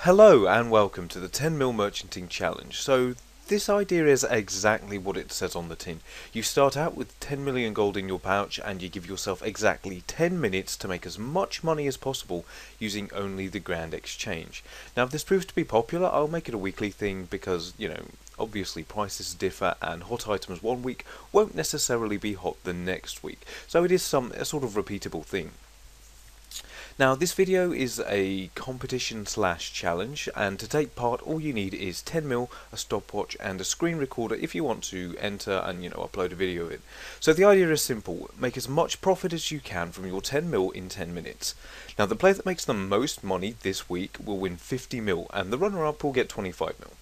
Hello and welcome to the 10 mil merchanting challenge. So this idea is exactly what it says on the tin. You start out with 10 million gold in your pouch and you give yourself exactly 10 minutes to make as much money as possible using only the grand exchange. Now if this proves to be popular, I'll make it a weekly thing because, obviously prices differ and hot items one week won't necessarily be hot the next week. So it is a sort of repeatable thing. Now this video is a competition slash challenge, and to take part all you need is 10 mil, a stopwatch and a screen recorder if you want to enter and upload a video of it. So the idea is simple: make as much profit as you can from your 10 mil in 10 minutes. Now the player that makes the most money this week will win 50 mil and the runner up will get 25 mil.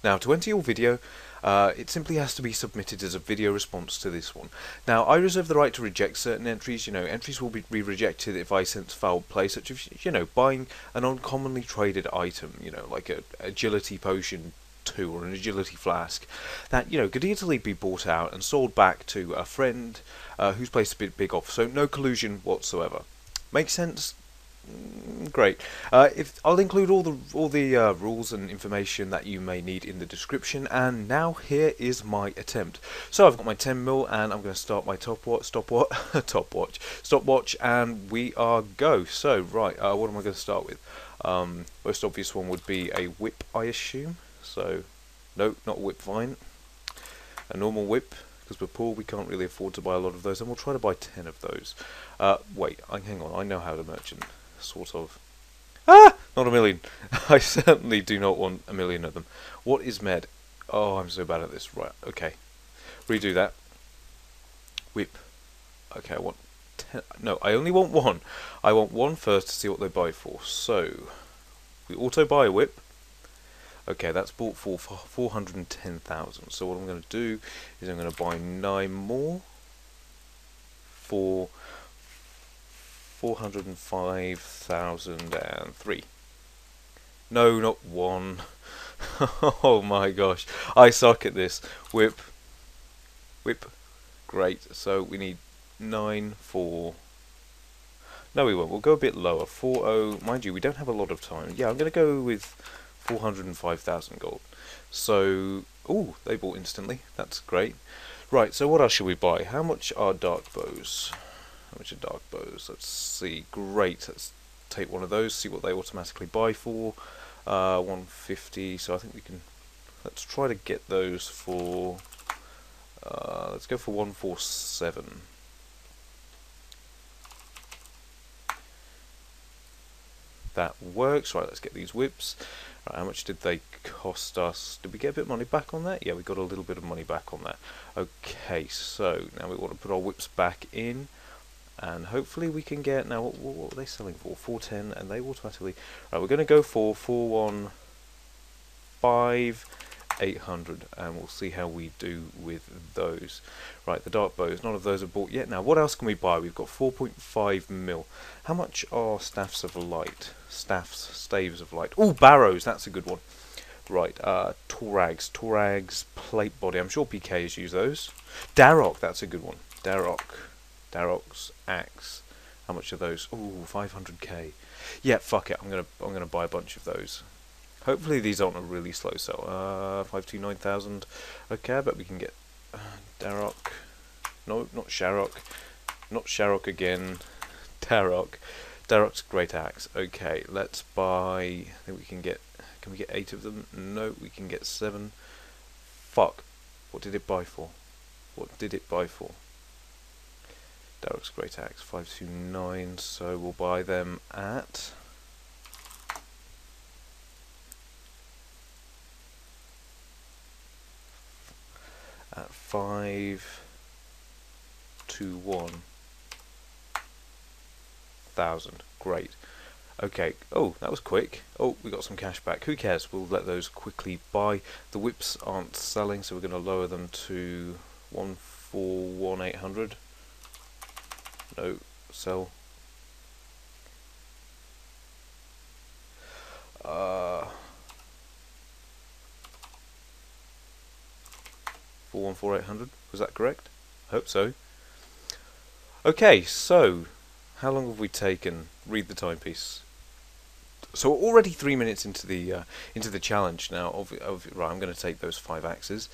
Now to enter your video, it simply has to be submitted as a video response to this one. Now I reserve the right to reject certain entries. Entries will be rejected if I sense foul play, such as buying an uncommonly traded item, like a agility potion 2 or an agility flask that could easily be bought out and sold back to a friend who's placed a big offer. So no collusion whatsoever. Make sense? Great. If I'll include all the rules and information that you may need in the description. And now here is my attempt. So I've got my 10 mil and I'm going to start my stopwatch, and we are go. So right, what am I going to start with? Most obvious one would be a whip, I assume. So no, not a whip vine. A normal whip, because we're poor, we can't really afford to buy a lot of those, and we'll try to buy 10 of those. Wait, hang on, I know how to merchant. Sort of. Ah! Not a million. I certainly do not want a million of them. What is med? Oh, I'm so bad at this. Right, okay. Redo that. Whip. Okay, I want 10. No, I only want one. I want one first to see what they buy for. So, we auto buy a whip. Okay, that's bought for 410,000. So what I'm going to do is I'm going to buy 9 more for 405,003. No, not one. Oh my gosh, I suck at this. Whip. Great. So we need 9 for. No, we won't. We'll go a bit lower. 40. Mind you, we don't have a lot of time. Yeah, I'm going to go with 405,000 gold. So, ooh, they bought instantly. That's great. Right. So what else should we buy? How much are dark bows? How much are dark bows? Let's see. Great. Let's take one of those, see what they automatically buy for. 150. So I think we can. Let's try to get those for. Let's go for 147. That works. Right. Let's get these whips. Right, how much did they cost us? Did we get a bit of money back on that? Yeah, we got a little bit of money back on that. Okay. So now we want to put our whips back in. And hopefully we can get, now what were they selling for? 410, and they automatically, right, we're going to go for 415,800, and we'll see how we do with those. Right, the dark bows, none of those are bought yet. Now what else can we buy? We've got 4.5 mil. How much are staffs of light? Staves of light. Oh, barrows, that's a good one. Right, Torags, plate body. I'm sure PK has used those. Darrock, that's a good one. Darrock's axe. How much are those? Ooh, 500k. Yeah, fuck it. I'm gonna buy a bunch of those. Hopefully these aren't a really slow sell. 529,000. Okay, I bet we can get Darrock. No, not Sharrock. Not Sharrock again. Darrock. Darrock's great axe. Okay, let's buy. I think we can get. Can we get 8 of them? No, we can get 7. Fuck. What did it buy for? What did it buy for? Darrock's great axe, 529, so we'll buy them at 521,000. Great. Okay. Oh, that was quick. Oh, we got some cash back. Who cares? We'll let those quickly buy. The whips aren't selling, so we're going to lower them to 141,800. No, sell. 414,800. Was that correct? I hope so. Okay, so how long have we taken? Read the timepiece. So we're already 3 minutes into the challenge now. Right, I'm going to take those 5 axes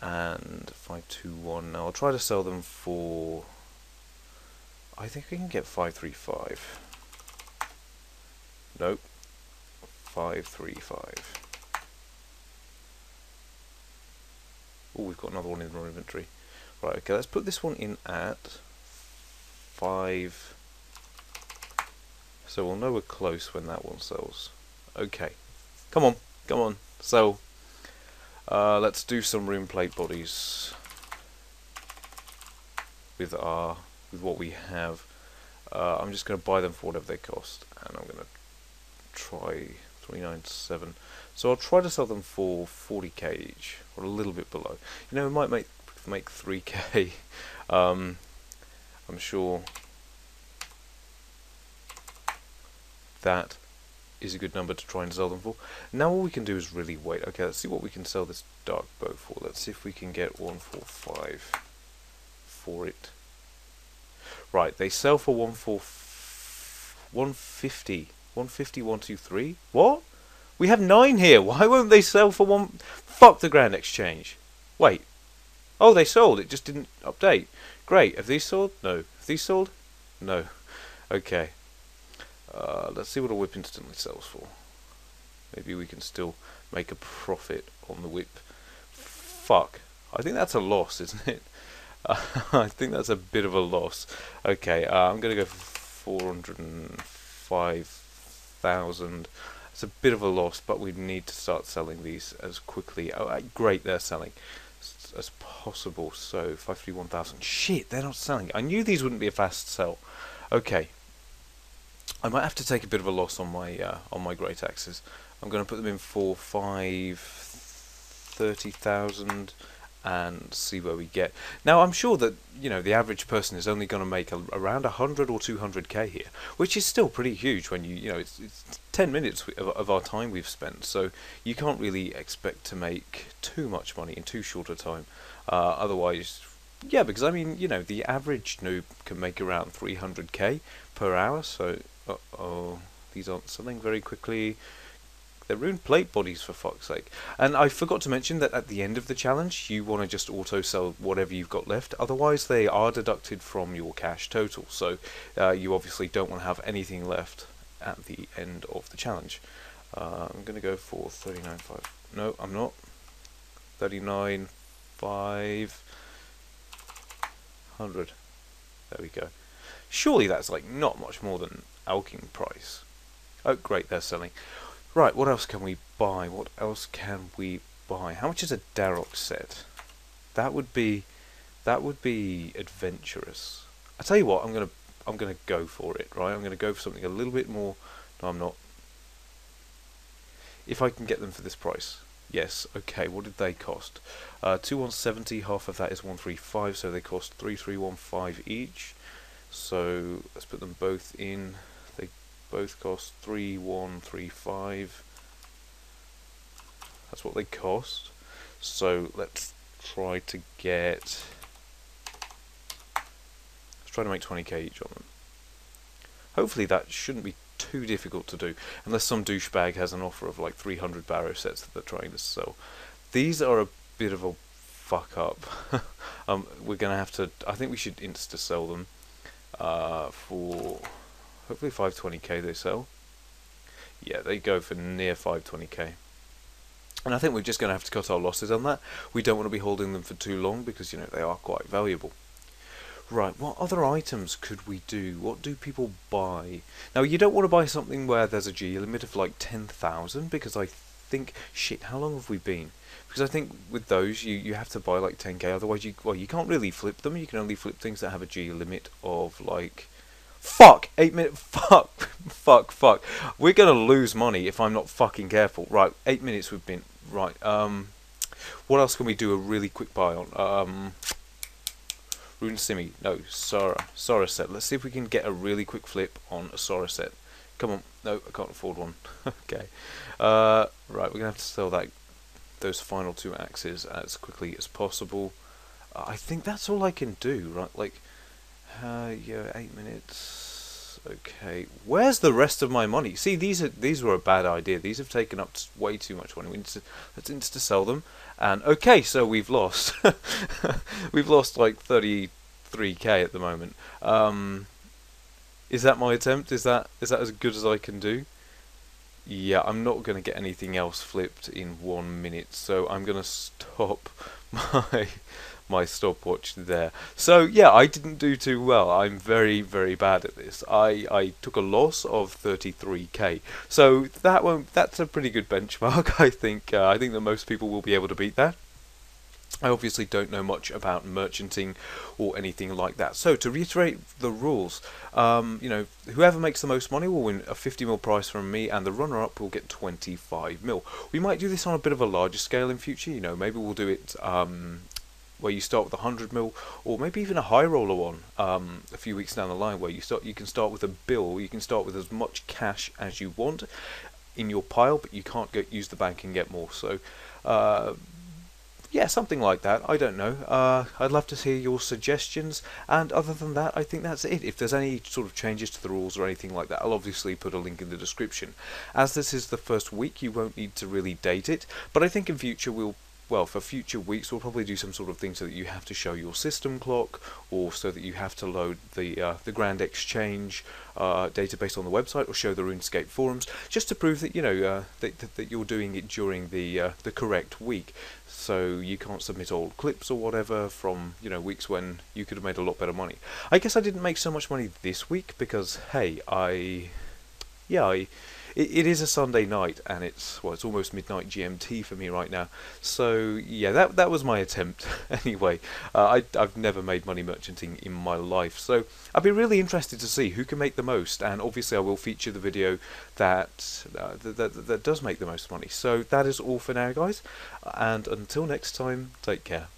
and 521. Now I'll try to sell them for. I think we can get 535. Nope, 535. Oh, we've got another one in our inventory. Right, okay, let's put this one in at 5. So we'll know we're close when that one sells. Okay, come on, come on, sell. Let's do some room plate bodies with what we have. I'm just going to buy them for whatever they cost, and I'm going to try 397. So I'll try to sell them for 40k each, or a little bit below. You know, we might make 3k. I'm sure that is a good number to try and sell them for. Now all we can do is really wait. Okay, let's see what we can sell this dark bow for. Let's see if we can get 145 for it. Right, they sell for 150. 150, 123. What? We have 9 here. Why won't they sell for one? Fuck the grand exchange. Wait. Oh, they sold. It just didn't update. Great. Have these sold? No. Have these sold? No. Okay. Let's see what a whip instantly sells for. Maybe we can still make a profit on the whip. Fuck. I think that's a loss, isn't it? I think that's a bit of a loss. Okay, I'm going to go for 405,000. It's a bit of a loss, but we need to start selling these as quickly. Oh, great, they're selling as possible. So 531,000. Shit, they're not selling. I knew these wouldn't be a fast sell. Okay, I might have to take a bit of a loss on my great axes. I'm going to put them in for 530,000 and see where we get. Now I'm sure that the average person is only going to make around 100 or 200k here, which is still pretty huge when it's 10 minutes of our time we've spent. So you can't really expect to make too much money in too short a time. Otherwise, yeah, because I mean the average noob can make around 300k per hour. So these aren't selling very quickly. They're ruined plate bodies, for fuck's sake. And I forgot to mention that at the end of the challenge, you want to just auto-sell whatever you've got left. Otherwise, they are deducted from your cash total. So you obviously don't want to have anything left at the end of the challenge. I'm going to go for 39.5. No, I'm not. 39,500. There we go. Surely that's like not much more than alking price. Oh, great, they're selling. Right, what else can we buy? What else can we buy? How much is a Darrock set? That would be adventurous. I tell you what, I'm gonna go for it, right? I'm gonna go for something a little bit more. No, I'm not. If I can get them for this price. Yes, okay, what did they cost? 2170, half of that is 135, so they cost 3315 each. So let's put them both in. They both cost 3135. That's what they cost. So let's try to make 20k each on them. Hopefully that shouldn't be too difficult to do, unless some douchebag has an offer of like 300 barrow sets that they're trying to sell. These are a bit of a fuck up. We're gonna have to. I think we should insta sell them for hopefully 520k. They sell. Yeah, they go for near 520k. And I think we're just going to have to cut our losses on that. We don't want to be holding them for too long because, they are quite valuable. Right, what other items could we do? What do people buy? Now, you don't want to buy something where there's a G limit of like 10,000 because I think, shit, how long have we been? Because I think with those, you have to buy like 10k, otherwise you can't really flip them. You can only flip things that have a G limit of like... Fuck! 8 minutes. Fuck! Fuck! We're gonna lose money if I'm not fucking careful. Right, 8 minutes we've been... Right, what else can we do a really quick buy on? Rune Simi. No, Sora set. Let's see if we can get a really quick flip on a Sora set. Come on. No, I can't afford one. Okay. Right, we're gonna have to sell those final 2 axes as quickly as possible. I think that's all I can do, right? Like, yeah, 8 minutes. Okay, where's the rest of my money? See, these were a bad idea. These have taken up way too much money. We need to sell them. And okay, so we've lost. We've lost like 33k at the moment. Is that my attempt? Is that as good as I can do? Yeah, I'm not going to get anything else flipped in 1 minute, so I'm going to stop my my stopwatch there. So yeah, I didn't do too well. I'm very, very bad at this. I took a loss of 33k. So that's a pretty good benchmark. I think that most people will be able to beat that. I obviously don't know much about merchanting or anything like that. So to reiterate the rules, whoever makes the most money will win a 50 mil prize from me, and the runner-up will get 25 mil. We might do this on a bit of a larger scale in future. Maybe we'll do it where you start with 100 mil, or maybe even a high roller one a few weeks down the line, where you can start with a bill. You can start with as much cash as you want in your pile, but you can't use the bank and get more. So. Yeah, something like that. I don't know. I'd love to hear your suggestions. And other than that, I think that's it. If there's any sort of changes to the rules or anything like that, I'll obviously put a link in the description. As this is the first week, you won't need to really date it. But I think in future for future weeks, we'll probably do some sort of thing so that you have to show your system clock, or so that you have to load the Grand Exchange database on the website, or show the RuneScape forums, just to prove that that you're doing it during the correct week. So you can't submit old clips or whatever from weeks when you could have made a lot better money. I guess I didn't make so much money this week because hey, it is a Sunday night, and it's almost midnight GMT for me right now. So yeah, that was my attempt. Anyway, I've never made money merchanting in my life, so I'd be really interested to see who can make the most. And obviously, I will feature the video that does make the most money. So that is all for now, guys. And until next time, take care.